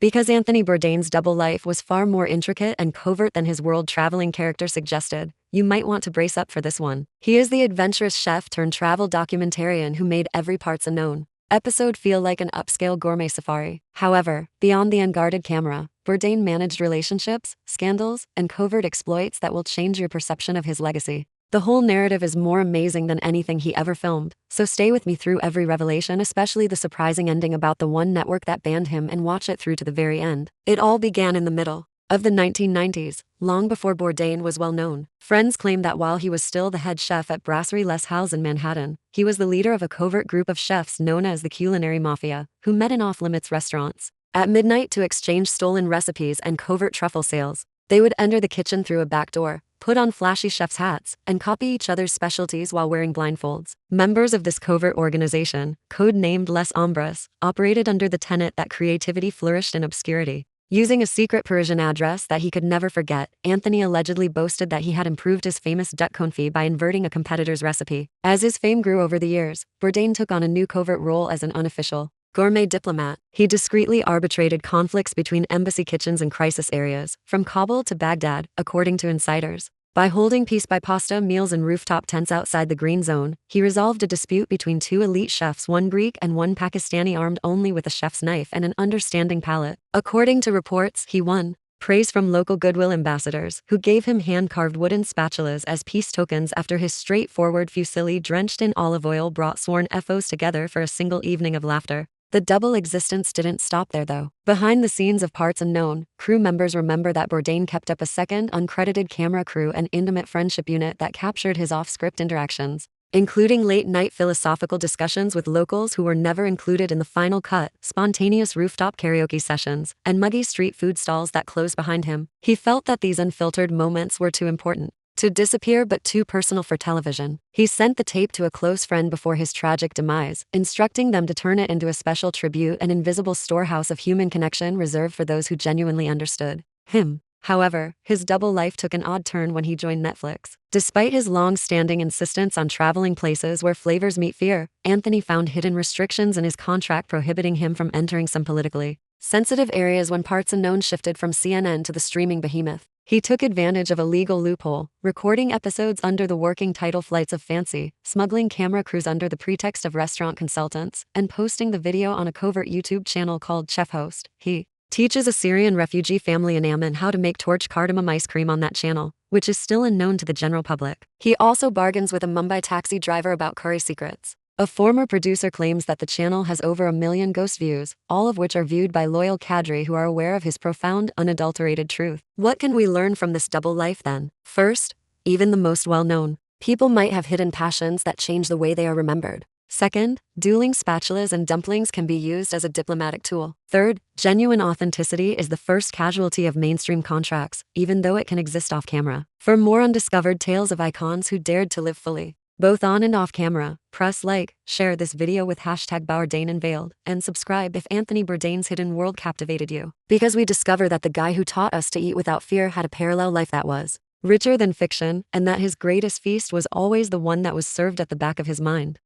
Because Anthony Bourdain's double life was far more intricate and covert than his world-traveling character suggested, you might want to brace up for this one. He is the adventurous chef turned travel documentarian who made every parts unknown episode feel like an upscale gourmet safari. However, beyond the unguarded camera, Bourdain managed relationships, scandals, and covert exploits that will change your perception of his legacy. The whole narrative is more amazing than anything he ever filmed, so stay with me through every revelation, especially the surprising ending about the one network that banned him, and watch it through to the very end. It all began in the middle of the 1990s, long before Bourdain was well known. Friends claim that while he was still the head chef at Brasserie Les Halles in Manhattan, he was the leader of a covert group of chefs known as the Culinary Mafia, who met in off-limits restaurants at midnight to exchange stolen recipes and covert truffle sales. They would enter the kitchen through a back door, put on flashy chef's hats, and copy each other's specialties while wearing blindfolds. Members of this covert organization, code-named Les Ombres, operated under the tenet that creativity flourished in obscurity. Using a secret Parisian address that he could never forget, Anthony allegedly boasted that he had improved his famous duck confit by inverting a competitor's recipe. As his fame grew over the years, Bourdain took on a new covert role as an unofficial gourmet diplomat. He discreetly arbitrated conflicts between embassy kitchens and crisis areas, from Kabul to Baghdad, according to insiders. By holding peace by pasta meals and rooftop tents outside the Green Zone, he resolved a dispute between two elite chefs, one Greek and one Pakistani, armed only with a chef's knife and an understanding palate. According to reports, he won praise from local goodwill ambassadors, who gave him hand-carved wooden spatulas as peace tokens after his straightforward fusilli drenched in olive oil brought sworn FOs together for a single evening of laughter. The double existence didn't stop there, though. Behind the scenes of Parts Unknown, crew members remember that Bourdain kept up a second, uncredited camera crew and intimate friendship unit that captured his off-script interactions, including late-night philosophical discussions with locals who were never included in the final cut, spontaneous rooftop karaoke sessions, and muggy street food stalls that closed behind him. He felt that these unfiltered moments were too important to disappear, but too personal for television. He sent the tape to a close friend before his tragic demise, instructing them to turn it into a special tribute, an invisible storehouse of human connection reserved for those who genuinely understood him. However, his double life took an odd turn when he joined Netflix. Despite his long-standing insistence on traveling places where flavors meet fear, Anthony found hidden restrictions in his contract prohibiting him from entering some politically sensitive areas when Parts Unknown shifted from CNN to the streaming behemoth. He took advantage of a legal loophole, recording episodes under the working title Flights of Fancy, smuggling camera crews under the pretext of restaurant consultants, and posting the video on a covert YouTube channel called Chef Host. He teaches a Syrian refugee family in Yemen how to make torched cardamom ice cream on that channel, which is still unknown to the general public. He also bargains with a Mumbai taxi driver about curry secrets. A former producer claims that the channel has over 1 million ghost views, all of which are viewed by loyal cadre who are aware of his profound, unadulterated truth. What can we learn from this double life then? First, even the most well-known people might have hidden passions that change the way they are remembered. Second, dueling spatulas and dumplings can be used as a diplomatic tool. Third, genuine authenticity is the first casualty of mainstream contracts, even though it can exist off camera. For more undiscovered tales of icons who dared to live fully, both on and off camera, press like, share this video with #Bourdain Unveiled, and subscribe if Anthony Bourdain's hidden world captivated you. Because we discover that the guy who taught us to eat without fear had a parallel life that was richer than fiction, and that his greatest feast was always the one that was served at the back of his mind.